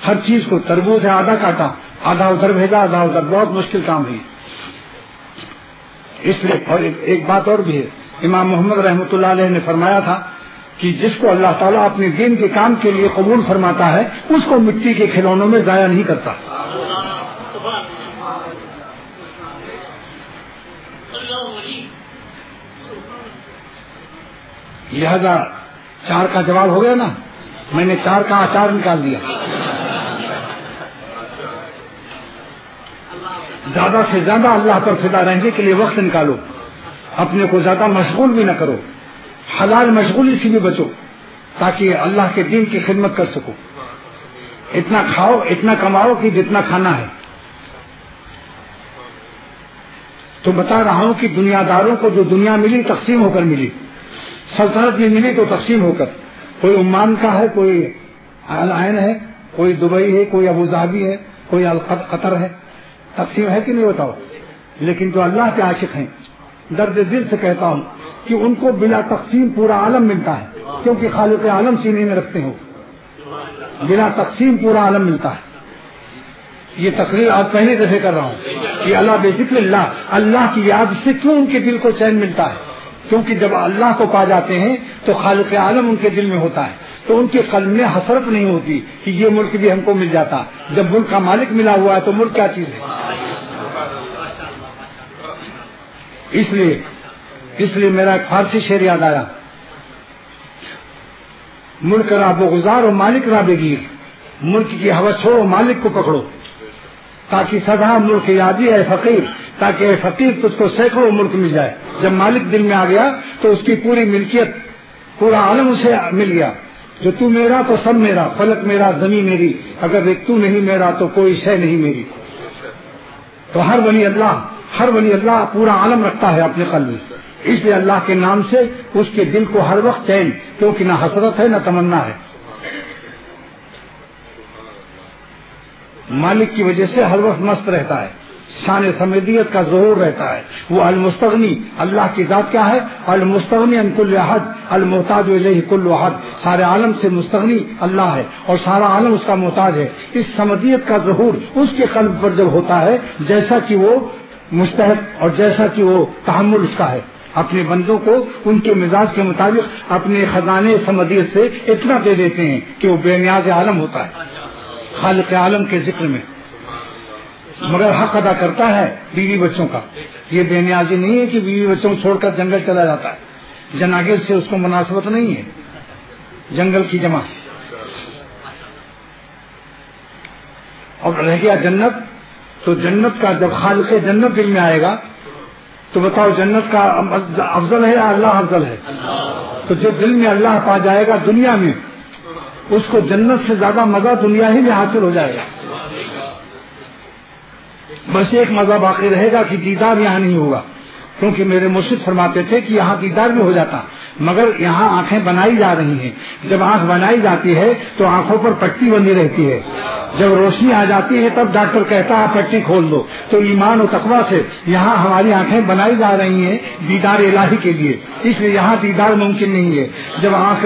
ہر چیز کو تربوز ہے آدھا کاٹا، آدھا ادھر بھیجا آدھا ادھر، بہت مشکل کام ہے۔ اس لیے اور ایک بات اور بھی ہے، امام محمد رحمۃ اللہ علیہ نے فرمایا تھا کہ جس کو اللہ تعالیٰ اپنے دین کے کام کے لیے قبول فرماتا ہے اس کو مٹی کے کھلونوں میں ضائع نہیں کرتا۔ لہذا 4 کا جواب ہو گیا نا، میں نے 4 کا اچار نکال دیا۔ زیادہ سے زیادہ اللہ پر فدا رہنے کے لیے وقت نکالو، اپنے کو زیادہ مشغول بھی نہ کرو، حلال مشغولی سے بھی بچو تاکہ اللہ کے دین کی خدمت کر سکو۔ اتنا کھاؤ اتنا کماؤ کہ جتنا کھانا ہے، تو بتا رہا ہوں کہ دنیا داروں کو جو دنیا ملی تقسیم ہو کر ملی، سلطنت بھی ملی تو تقسیم ہو کر، کوئی عمان کا ہے، کوئی العین ہے، کوئی دبئی ہے، کوئی ابوظہبی ہے، کوئی قطر ہے، تقسیم ہے کہ نہیں بتاؤ؟ لیکن جو اللہ کے عاشق ہیں، درد دل سے کہتا ہوں کہ ان کو بلا تقسیم پورا عالم ملتا ہے، کیونکہ خالق عالم سینے میں رکھتے ہو، بلا تقسیم پورا عالم ملتا ہے۔ یہ تقریر آج پہلے دفعہ کر رہا ہوں کہ اللہ بے ذکر اللہ کی یاد سے کیوں ان کے دل کو چین ملتا ہے، کیونکہ جب اللہ کو پا جاتے ہیں تو خالق عالم ان کے دل میں ہوتا ہے، تو ان کے قلب میں حسرت نہیں ہوتی کہ یہ ملک بھی ہم کو مل جاتا۔ جب ملک کا مالک ملا ہوا ہے تو ملک کیا چیز ہے؟ اس لیے میرا ایک فارسی شعر یاد آیا، ملک را بگزار و مالک را بگیر، ملک کی ہوس چھوڑو مالک کو پکڑو، تاکہ سدا ملک یادی ہے فقیر، تاکہ اے فقیر تجھ کو سینکڑوں ملک مل جائے۔ جب مالک دل میں آ گیا تو اس کی پوری ملکیت، پورا عالم اسے مل گیا۔ جو تو میرا تو سب میرا، فلک میرا زمین میری، اگر ایک تو نہیں میرا تو کوئی شے نہیں میری۔ تو ہر ولی اللہ پورا عالم رکھتا ہے اپنے قلب میں، اس لیے اللہ کے نام سے اس کے دل کو ہر وقت چین، کیونکہ نہ حسرت ہے نہ تمنا ہے۔ مالک کی وجہ سے ہر وقت مست رہتا ہے، شان سمیدیت کا ظہور رہتا ہے۔ وہ المستغنی، اللہ کی ذات کیا ہے؟ المستغنی عن کل احد، المحتاج الیہ کل احد، سارے عالم سے مستغنی اللہ ہے اور سارا عالم اس کا محتاج ہے۔ اس سمدیت کا ظہور اس کے قلب پر جب ہوتا ہے جیسا کہ وہ مستحق اور جیسا کہ وہ تحمل اس کا ہے، اپنے بندوں کو ان کے مزاج کے مطابق اپنے خزانے سمدیت سے اتنا دے دیتے ہیں کہ وہ بے نیاز عالم ہوتا ہے خالق عالم کے ذکر میں، مگر حق ادا کرتا ہے بیوی بچوں کا۔ یہ بے نیازی نہیں ہے کہ بیوی بچوں کو چھوڑ کر جنگل چلا جاتا ہے، جناگل سے اس کو مناسبت نہیں ہے، جنگل کی جمع۔ اور رہ گیا جنت، تو جنت کا جب خالق جنت دل میں آئے گا تو بتاؤ جنت کا افضل ہے یا اللہ افضل ہے؟ تو جو دل میں اللہ پا جائے گا دنیا میں، اس کو جنت سے زیادہ مزہ دنیا ہی میں حاصل ہو جائے گا۔ بس ایک مزہ باقی رہے گا کہ دیدار یہاں نہیں ہوگا، کیونکہ میرے مرشد فرماتے تھے کہ یہاں دیدار بھی ہو جاتا، مگر یہاں آنکھیں بنائی جا رہی ہیں۔ جب آنکھ بنائی جاتی ہے تو آنکھوں پر پٹی بندی رہتی ہے، جب روشنی آ جاتی ہے تب ڈاکٹر کہتا ہے پٹی کھول دو۔ تو ایمان و تقویٰ سے یہاں ہماری آنکھیں بنائی جا رہی ہیں دیدار الہی کے لیے، اس لیے یہاں دیدار ممکن نہیں ہے۔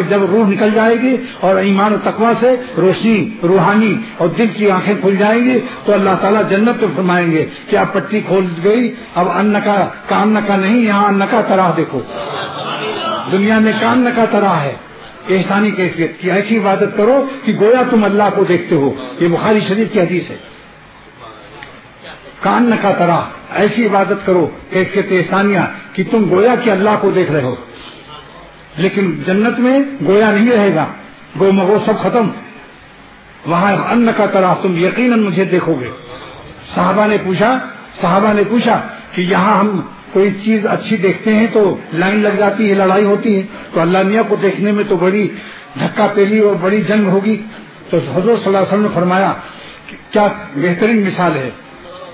جب روح نکل جائے گی اور ایمان و تقویٰ سے روشنی روحانی اور دل کی آنکھیں کھل جائیں گی تو اللہ تعالیٰ جنت کو فرمائیں گے کہ اب پٹی کھول گئی، اب ان کا نہیں، یہاں ان کا طرح دیکھو۔ دنیا میں کان کا طرح ہے احسانی کیفیت کی، ایسی عبادت کرو کہ گویا تم اللہ کو دیکھتے ہو۔ یہ بخاری شریف کی حدیث ہے، کان کا طرح ایسی عبادت کرو کیفیت احسانیہ کہ تم گویا کہ اللہ کو دیکھ رہے ہو۔ لیکن جنت میں گویا نہیں رہے گا، گو مگو سب ختم، وہاں ان کا طرح تم یقیناً مجھے دیکھو گے۔ صحابہ نے پوچھا کہ یہاں ہم کوئی چیز اچھی دیکھتے ہیں تو لائن لگ جاتی ہے، لڑائی ہوتی ہے، تو اللہ میاں کو دیکھنے میں تو بڑی دھکا پیلی اور بڑی جنگ ہوگی۔ تو حضور صلی اللہ علیہ وسلم نے فرمایا کیا بہترین مثال ہے،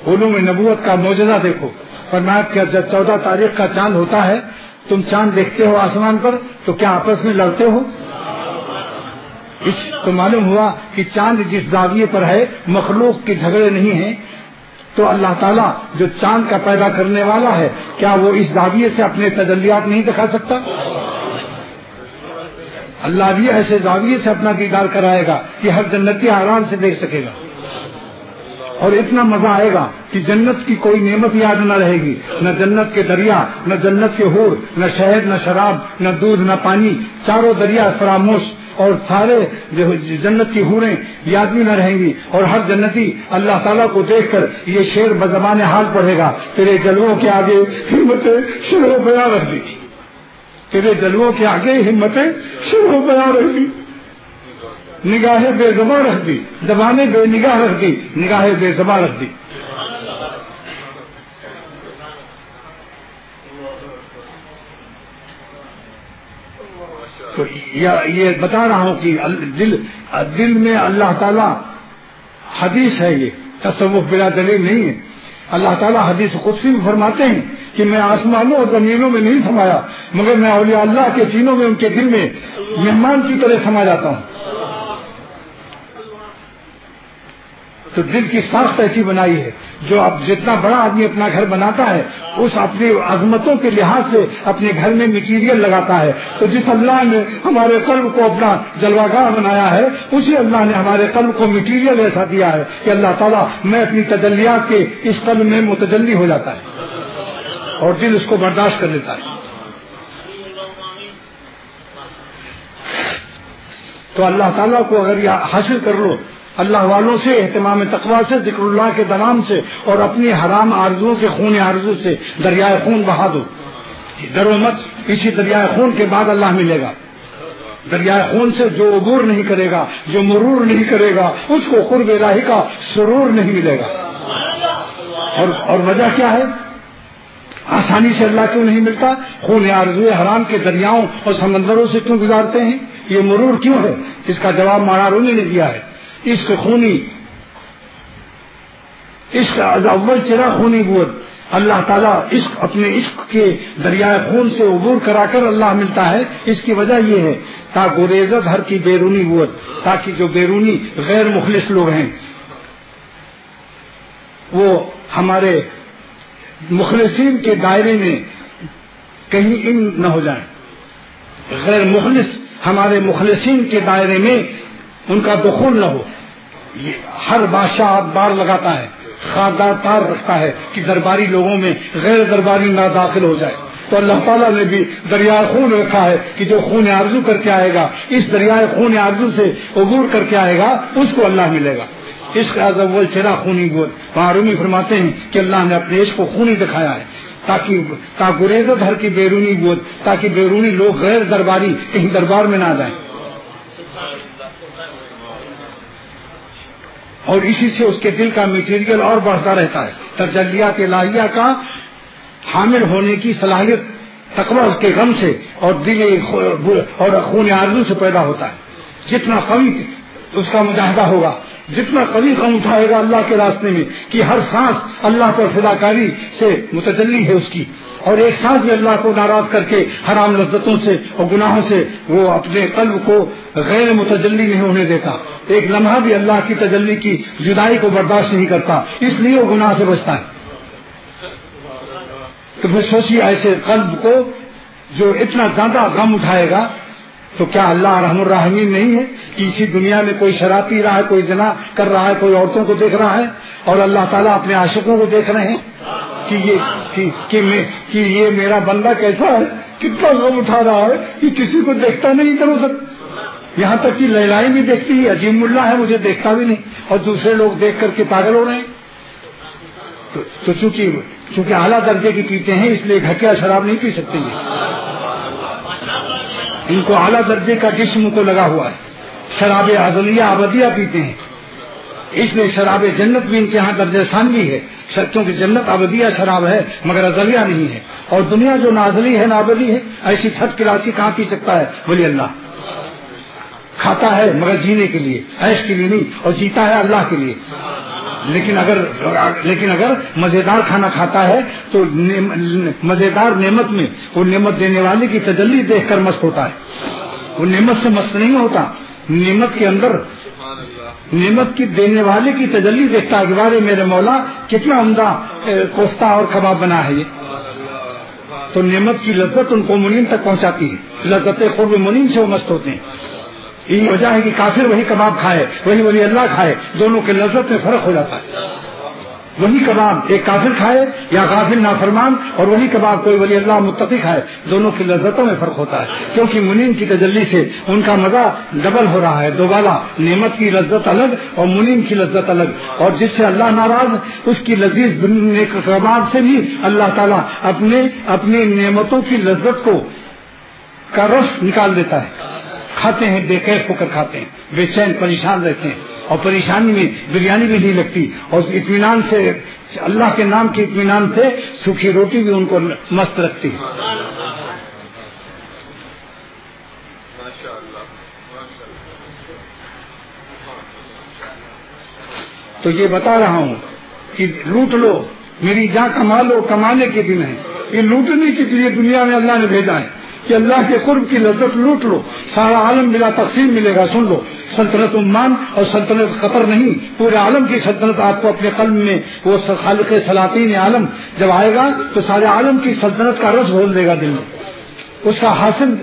علوم نبوت کا معجزہ دیکھو۔ فرمایا کہ جب 14 تاریخ کا چاند ہوتا ہے، تم چاند دیکھتے ہو آسمان پر تو کیا آپس میں لڑتے ہو؟ تو معلوم ہوا کہ چاند جس زاویے پر ہے مخلوق کے جھگڑے نہیں ہیں، تو اللہ تعالیٰ جو چاند کا پیدا کرنے والا ہے کیا وہ اس زاویے سے اپنے تجلیات نہیں دکھا سکتا؟ اللہ بھی ایسے زاویے سے اپنا دیدار کرائے گا کہ ہر جنتی آرام سے دیکھ سکے گا، اور اتنا مزہ آئے گا کہ جنت کی کوئی نعمت یاد نہ رہے گی، نہ جنت کے دریا، نہ جنت کے حور، نہ شہد، نہ شراب، نہ دودھ، نہ پانی، چاروں دریا فراموش، اور سارے جنت کی حوریں یاد بھی نہ رہیں گی۔ اور ہر جنتی اللہ تعالیٰ کو دیکھ کر یہ شعر بزبان حال پڑھے گا، تیرے جلووں کے آگے ہمتیں شعر و بیان رکھ دی، تیرے جلووں کے آگے ہمتیں شعر و بیان رکھ دی، نگاہیں بے زباں رکھ دی، زبانیں بے نگاہ رکھ دی، نگاہیں بے زباں رکھ دی۔ تو یہ بتا رہا ہوں کہ دل میں اللہ تعالیٰ، حدیث ہے یہ، تصوف بلا دلیل نہیں ہے، اللہ تعالیٰ حدیث قدسی میں فرماتے ہیں کہ میں آسمانوں اور زمینوں میں نہیں سمایا مگر میں اولیاء اللہ کے سینوں میں ان کے دل میں مہمان کی طرح سما جاتا ہوں. تو دل کی ساخت ایسی بنائی ہے جو اب جتنا بڑا آدمی اپنا گھر بناتا ہے اس اپنی عظمتوں کے لحاظ سے اپنے گھر میں مٹیریل لگاتا ہے. تو جس اللہ نے ہمارے قلب کو اپنا جلوہ گاہ بنایا ہے اسی اللہ نے ہمارے قلب کو مٹیریل ایسا دیا ہے کہ اللہ تعالیٰ میں اپنی تجلیات کے اس قلب میں متجلی ہو جاتا ہے اور دل اس کو برداشت کر لیتا ہے. تو اللہ تعالیٰ کو اگر یہ حاصل کر لو اللہ والوں سے اہتمام تقویٰ سے ذکر اللہ کے دوام سے اور اپنی حرام آرزوؤں کے خون آرزو سے دریائے خون بہا دو. ڈرو مت اسی دریائے خون کے بعد اللہ ملے گا. دریائے خون سے جو عبور نہیں کرے گا جو مرور نہیں کرے گا اس کو قرب الہی کا سرور نہیں ملے گا. اور وجہ کیا ہے؟ آسانی سے اللہ کیوں نہیں ملتا؟ خون آرزو حرام کے دریاؤں اور سمندروں سے کیوں گزارتے ہیں؟ یہ مرور کیوں ہے؟ اس کا جواب مولانا رومی نے دیا ہے. عشق خونی عشق اول چرا خونی بود. اللہ تعالیٰ عشق اپنے عشق کے دریائے خون سے عبور کرا کر اللہ ملتا ہے. اس کی وجہ یہ ہے تا گریزت ہر کی بیرونی بود تاکہ جو بیرونی غیر مخلص لوگ ہیں وہ ہمارے مخلصین کے دائرے میں کہیں ان نہ ہو جائیں. غیر مخلص ہمارے مخلصین کے دائرے میں ان کا دخول نہ ہو. ہر بادشاہ بار لگاتا ہے خاردار تار رکھتا ہے کہ درباری لوگوں میں غیر درباری نہ داخل ہو جائے. تو اللہ تعالیٰ نے بھی دریائے خون رکھا ہے کہ جو خون آرزو کر کے آئے گا اس دریائے خون آرزو سے عبور کر کے آئے گا اس کو اللہ ملے گا. عشق از اول چرا خونی بود. وہاں رومی فرماتے ہیں کہ اللہ نے اپنے عشق کو خونی دکھایا ہے تاکہ گریزت ہر کی بیرونی بود تاکہ بیرونی لوگ غیر درباری کہیں دربار میں نہ جائیں. اور اسی سے اس کے دل کا میٹیریل اور بڑھتا رہتا ہے. تجلیات الہیہ کا حامل ہونے کی صلاحیت تقویٰ کے غم سے اور دل اور خون آرزو سے پیدا ہوتا ہے. جتنا قوی اس کا مجاہدہ ہوگا جتنا قوی غم اٹھائے گا اللہ کے راستے میں کہ ہر سانس اللہ پر فداکاری سے متجلی ہے اس کی اور ایک سانس میں اللہ کو ناراض کر کے حرام لذتوں سے اور گناہوں سے وہ اپنے قلب کو غیر متجلی نہیں ہونے دیتا. ایک لمحہ بھی اللہ کی تجلی کی جدائی کو برداشت نہیں کرتا اس لیے وہ گناہ سے بچتا ہے. تو پھر سوچیے ایسے قلب کو جو اتنا زیادہ غم اٹھائے گا تو کیا اللہ رحم الرحمین نہیں ہے کہ اسی دنیا میں کوئی شراب پی رہا ہے کوئی زنا کر رہا ہے کوئی عورتوں کو دیکھ رہا ہے اور اللہ تعالیٰ اپنے عاشقوں کو دیکھ رہے ہیں کہ یہ میرا بندہ کیسا ہے کتنا غم اٹھا رہا ہے کہ کسی کو دیکھتا نہیں ادھر ادھر. یہاں تک کہ لیلائی بھی دیکھتی ہے عجیب اللہ ہے مجھے دیکھتا بھی نہیں اور دوسرے لوگ دیکھ کر کے پاگل ہو رہے ہیں. تو چونکہ اعلیٰ درجے کی پیتے ہیں اس لیے گھٹیا شراب نہیں پی سکتے. ان کو اعلیٰ درجے کا جسم کو لگا ہوا ہے. شراب ازلیہ ابدیہ پیتے ہیں اس لیے شراب جنت بھی ان کے ہاں درجہ ثانوی ہے کیونکہ جنت ابدیہ شراب ہے مگر ازلیہ نہیں ہے. اور دنیا جو نہ ازلی ہے نہ ابدی ہے ایسی تھرڈ کلاسی کہاں پی سکتا ہے ولی اللہ. کھاتا ہے مگر جینے کے لیے عیش کے لیے نہیں اور جیتا ہے اللہ کے لیے. لیکن اگر مزیدار کھانا کھاتا ہے تو مزیدار نعمت میں وہ نعمت دینے والے کی تجلی دیکھ کر مست ہوتا ہے. وہ نعمت سے مست نہیں ہوتا نعمت کے اندر نعمت کی دینے والے کی تجلی دیکھتا ہے کہ بارے میرے مولا کتنا عمدہ کوفتہ اور کباب بنا ہے یہ. تو نعمت کی لذت ان کو منیم تک پہنچاتی ہے. لذت قرب منیم سے وہ مست ہوتے ہیں. یہی وجہ ہے کہ کافر وہی کباب کھائے وہی ولی اللہ کھائے دونوں کے لذت میں فرق ہو جاتا ہے. وہی کباب ایک کافر کھائے یا غافل نافرمان اور وہی کباب کوئی ولی اللہ متقی کھائے دونوں کی لذتوں میں فرق ہوتا ہے کیونکہ منیم کی تجلی سے ان کا مزہ ڈبل ہو رہا ہے دوبالا. نعمت کی لذت الگ اور منیم کی لذت الگ. اور جس سے اللہ ناراض اس کی لذیذ کباب سے بھی اللہ تعالیٰ اپنی نعمتوں کی لذت کو کا رس نکال دیتا ہے. کھاتے ہیں بے کیف ہو کر کھاتے ہیں بے چین پریشان رہتے ہیں اور پریشانی میں بریانی بھی نہیں لگتی اور اطمینان سے اللہ کے نام کے اطمینان سے سوکھی روٹی بھی ان کو مست رکھتی ہے. تو یہ بتا رہا ہوں کہ لوٹ لو میری جان کما لو، کمانے کے دن ہے، یہ لوٹنے کے لیے دنیا میں اللہ نے بھیجا ہے کہ اللہ کے قرب کی لذت لوٹ لو، سارا عالم بلا تقسیم ملے گا۔ سن لو، سلطنت عمان اور سلطنت قطر نہیں، پورے عالم کی سلطنت آپ کو اپنے قلب میں، وہ خالق سلاطین عالم جب آئے گا تو سارے عالم کی سلطنت کا رس گھول دے گا دل میں، اس کا حاصل،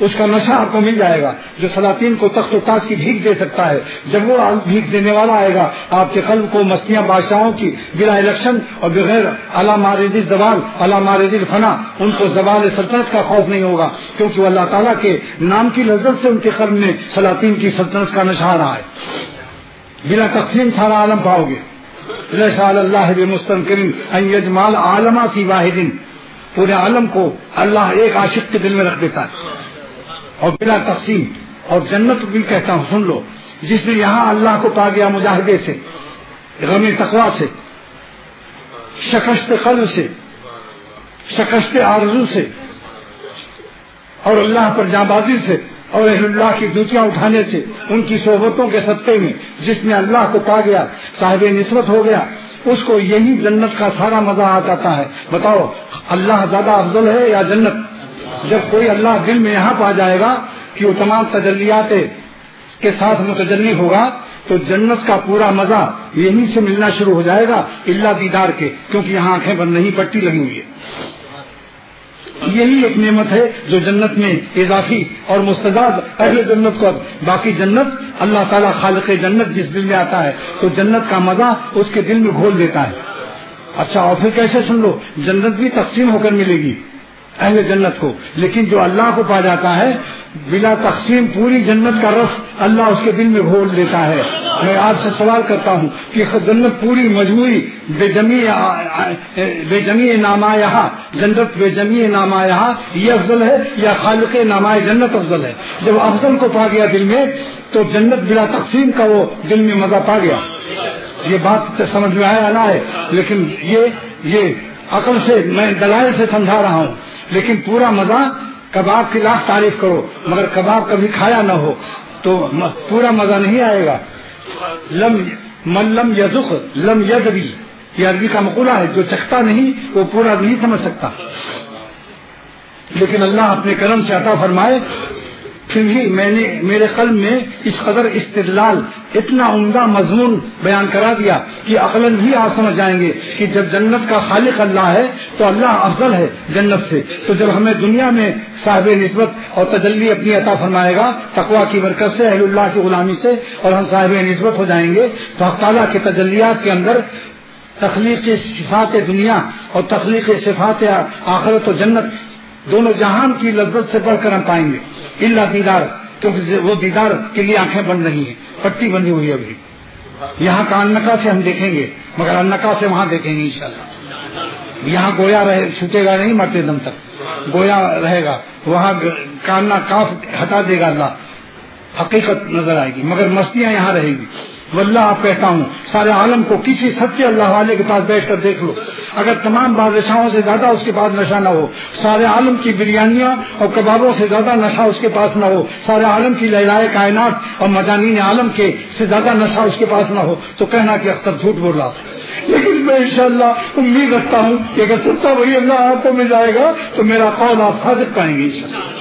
اس کا نشہ آپ کو مل جائے گا، جو سلاطین کو تخت و تاج کی بھیک دے سکتا ہے۔ جب وہ بھیک دینے والا آئے گا آپ کے قلب کو مستیاں بادشاہوں کی بلا الیکشن اور بغیر علی مارد الزوال علی مارد الفنا، ان کو زوال سلطنت کا خوف نہیں ہوگا، کیونکہ وہ اللہ تعالیٰ کے نام کی لذت سے ان کے قلب میں سلاطین کی سلطنت کا نشہ آ رہا ہے۔ بلا تقسیم سارا عالم پاؤ گے۔ لیس علی اللہ بمستنکر ان یجمع عالم فی واحد، پورے عالم کو اللہ ایک عاشق کے دل میں رکھ دیتا ہے، اور بلا تقسیم۔ اور جنت بھی کہتا ہوں، سن لو، جس نے یہاں اللہ کو پا گیا مجاہدے سے، غم تقویٰ سے، شکست قلب سے، شکست آرزو سے، اور اللہ پر جانبازی سے، اور اہل اللہ کی جوتیاں اٹھانے سے، ان کی صحبتوں کے صدقے میں جس نے اللہ کو پا گیا، صاحب نسبت ہو گیا، اس کو یہی جنت کا سارا مزہ آ جاتا ہے۔ بتاؤ اللہ زیادہ افضل ہے یا جنت؟ جب کوئی اللہ دل میں یہاں پا جائے گا کہ وہ تمام تجلیات کے ساتھ متجلی ہوگا، تو جنت کا پورا مزہ یہیں سے ملنا شروع ہو جائے گا، اللہ دیدار کے، کیونکہ یہاں آنکھیں بند نہیں، پٹی لگی ہوئی ہے۔ یہی ایک نعمت ہے جو جنت میں اضافی اور مستضاد اہل جنت کو، باقی جنت اللہ تعالیٰ خالق جنت جس دل میں آتا ہے تو جنت کا مزہ اس کے دل میں گھول دیتا ہے۔ اچھا، اور پھر کیسے؟ سن لو، جنت بھی تقسیم ہو کر ملے گی اہل جنت کو، لیکن جو اللہ کو پا جاتا ہے بلا تقسیم پوری جنت کا رس اللہ اس کے دل میں گھول دیتا ہے۔ میں آپ سے سوال کرتا ہوں کہ جنت پوری مجموعی بے جمیع نامایہ، جنت بے جمیع نامایہ یہ افضل ہے یا خالق نامائے جنت افضل ہے؟ جب افضل کو پا گیا دل میں تو جنت بلا تقسیم کا وہ دل میں مزہ پا گیا۔ یہ بات سمجھ میں آیا نہ ہے، لیکن یہ عقل سے میں دلائل سے سمجھا رہا ہوں، لیکن پورا مزہ، کباب کی لاکھ تعریف کرو مگر کباب کبھی کھایا نہ ہو تو پورا مزہ نہیں آئے گا۔ من لم یذق لم یدری، یہ عربی کا مقولہ ہے، جو چکھتا نہیں وہ پورا نہیں سمجھ سکتا۔ لیکن اللہ اپنے کرم سے عطا فرمائے، پھر بھی میں نے میرے قلب میں اس قدر استدلال، اتنا عمدہ مضمون بیان کرا دیا کہ عقلاً بھی آپ سمجھ جائیں گے کہ جب جنت کا خالق اللہ ہے تو اللہ افضل ہے جنت سے، تو جب ہمیں دنیا میں صاحب نسبت اور تجلی اپنی عطا فرمائے گا تقویٰ کی برکت سے، اہل اللہ کی غلامی سے، اور ہم صاحب نسبت ہو جائیں گے، تو حق تعالیٰ کے تجلیات کے اندر تخلیق صفات دنیا اور تخلیق صفات آخرت و جنت دونوں جہان کی لذت سے بڑھ کر ہم پائیں گے، اللہ دیدار، کیونکہ وہ دیدار کے لیے آنکھیں بند نہیں ہیں، پٹی بندی ہوئی ہے ابھی۔ یہاں کا انکا سے ہم دیکھیں گے مگر انکا سے وہاں دیکھیں گے انشاءاللہ۔ یہاں گویا رہے، چھوٹے گا نہیں مرتے دم تک، گویا رہے گا، وہاں کاننا کاف ہٹا دے گا اللہ، حقیقت نظر آئے گی، مگر مستیاں یہاں رہے گی۔ واللہ آپ کہتا ہوں سارے عالم کو کسی سچے اللہ والے کے پاس بیٹھ کر دیکھ لو، اگر تمام بادشاہوں سے زیادہ اس کے پاس نشہ نہ ہو، سارے عالم کی بریانیاں اور کبابوں سے زیادہ نشہ اس کے پاس نہ ہو، سارے عالم کی لہلائے کائنات اور مجانین عالم کے سے زیادہ نشہ اس کے پاس نہ ہو، تو کہنا کہ اختر جھوٹ بول رہا۔ لیکن میں انشاءاللہ امید رکھتا ہوں کہ اگر سچا وہی اللہ آپ کو مل جائے گا تو میرا قول آپ صادق پائیں گے انشاءاللہ۔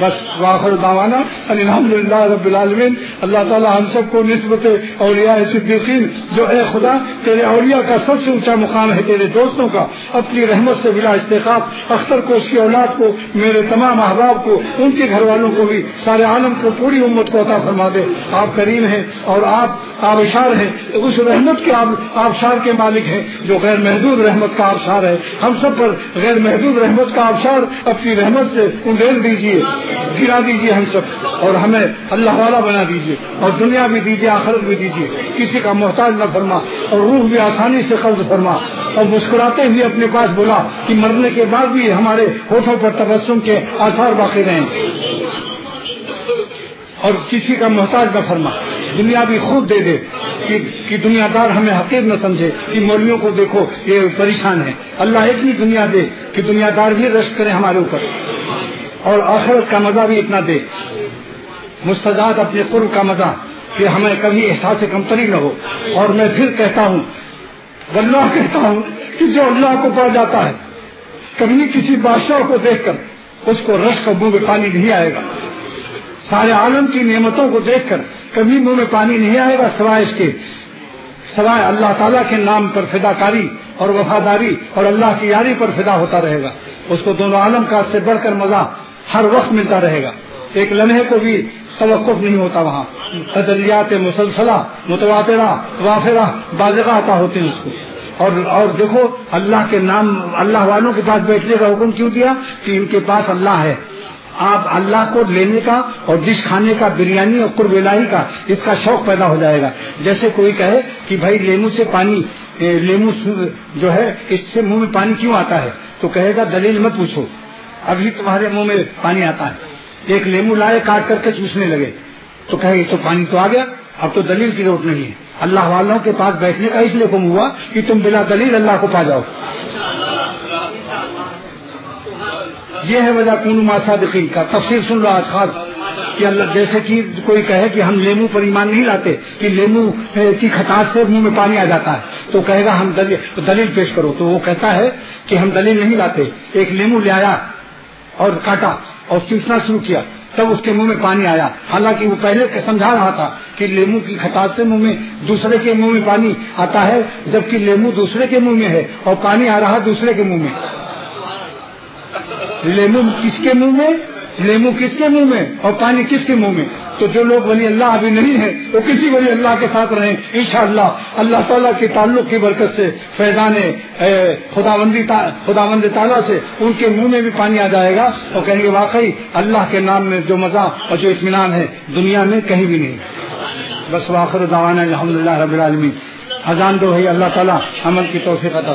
بس واخر دعوانا الحمدللہ رب العالمین۔ اللہ تعالی ہم سب کو نسبت اولیاء صدیقین، جو اے خدا تیرے اولیاء کا سب سے اونچا مقام ہے، تیرے دوستوں کا، اپنی رحمت سے بلا استحقاق اختر کو، اس کی اولاد کو، میرے تمام احباب کو، ان کے گھر والوں کو بھی، سارے عالم کو، پوری امت کو عطا فرما دے۔ آپ کریم ہیں اور آپ آبشار ہیں، اس رحمت کے آبشار کے مالک ہیں جو غیر محدود رحمت کا آبشار ہے۔ ہم سب پر غیر محدود رحمت کا آبشار اپنی رحمت سے انڈیل دیجیے، گرا دیجیے ہم سب، اور ہمیں اللہ والا بنا دیجیے، اور دنیا بھی دیجیے، آخرت بھی دیجیے، کسی کا محتاج نہ فرما، اور روح بھی آسانی سے قبض فرما، اور مسکراتے ہوئے اپنے پاس بلا کہ مرنے کے بعد بھی ہمارے ہونٹوں پر تبسم کے آثار باقی رہیں، اور کسی کا محتاج نہ فرما، دنیا بھی خود دے دے کہ دنیا دار ہمیں حقیر نہ سمجھے کہ مولویوں کو دیکھو یہ پریشان ہے، اللہ اتنی دنیا دے کہ دنیا دار بھی رشک کرے ہمارے اوپر، اور آخرت کا مزہ بھی اتنا دے، مستجاد اپنے قرب کا مزہ، کہ ہمیں کبھی احساس کمتری نہ ہو۔ اور میں پھر کہتا ہوں واللہ کہتا ہوں کہ جو اللہ کو پا جاتا ہے کبھی کسی بادشاہ کو دیکھ کر اس کو رشک اور منہ میں پانی نہیں آئے گا، سارے عالم کی نعمتوں کو دیکھ کر کبھی منہ میں پانی نہیں آئے گا سوائے اللہ تعالیٰ کے نام پر فداکاری اور وفاداری اور اللہ کی یاری پر فدا ہوتا رہے گا. اس کو دونوں عالم کا سے بڑھ کر مزہ ہر وقت ملتا رہے گا، ایک لمحے کو بھی توقف نہیں ہوتا. وہاں تجلیات مسلسلہ متواترہ وافرہ بازغہ عطا ہوتے ہیں اس کو. اور دیکھو اللہ کے نام اللہ والوں کے پاس بیٹھنے کا حکم کیوں دیا کہ ان کے پاس اللہ ہے. آپ اللہ کو لینے کا اور ڈش کھانے کا، بریانی اور قرب الہی کا اس کا شوق پیدا ہو جائے گا. جیسے کوئی کہے کہ بھائی لیمو جو ہے اس سے منہ میں پانی کیوں آتا ہے، تو کہے گا دلیل مت پوچھو، ابھی تمہارے منہ میں پانی آتا ہے. ایک لیمو لائے کاٹ کر کے چوسنے لگے تو کہے تو پانی تو آ گیا، اب تو دلیل کی ضرورت نہیں ہے. اللہ والوں کے پاس بیٹھنے کا اس لیے حکم ہوا کہ تم بلا دلیل اللہ کو پا جاؤ. یہ ہے وجہ کونوا مع صادقین کا. تفسیر سن لو آج خاص کہ اللہ جیسے کہ کوئی کہے کہ ہم لیمو پر ایمان نہیں لاتے کہ لیمو کی کھٹاس سے منہ میں پانی آ جاتا ہے، تو کہے گا ہم دلیل پیش کرو. تو وہ کہتا ہے کہ ہم دلیل نہیں لاتے. ایک لیمو لے آیا اور کاٹا اور چوسنا شروع کیا، تب اس کے منہ میں پانی آیا. حالانکہ وہ پہلے سمجھا رہا تھا کہ لیمو کی کھٹاس سے منہ میں دوسرے کے منہ میں پانی آتا ہے، جبکہ لیمو دوسرے کے منہ میں ہے اور پانی آ رہا دوسرے کے منہ میں. لیمو کس کے منہ میں اور پانی کس کے منہ میں. تو جو لوگ ولی اللہ ابھی نہیں ہیں وہ کسی ولی اللہ کے ساتھ رہیں، انشاءاللہ اللہ تعالیٰ کے تعلق کی برکت سے فیضان خداوند تعالیٰ سے ان کے منہ میں بھی پانی آ جائے گا اور کہیں گے واقعی اللہ کے نام میں جو مزہ اور جو اطمینان ہے دنیا میں کہیں بھی نہیں. بس واخر دعوانا الحمدللہ رب العالمین. اذان دو ہے اللہ تعالیٰ عمل کی توفیق عطا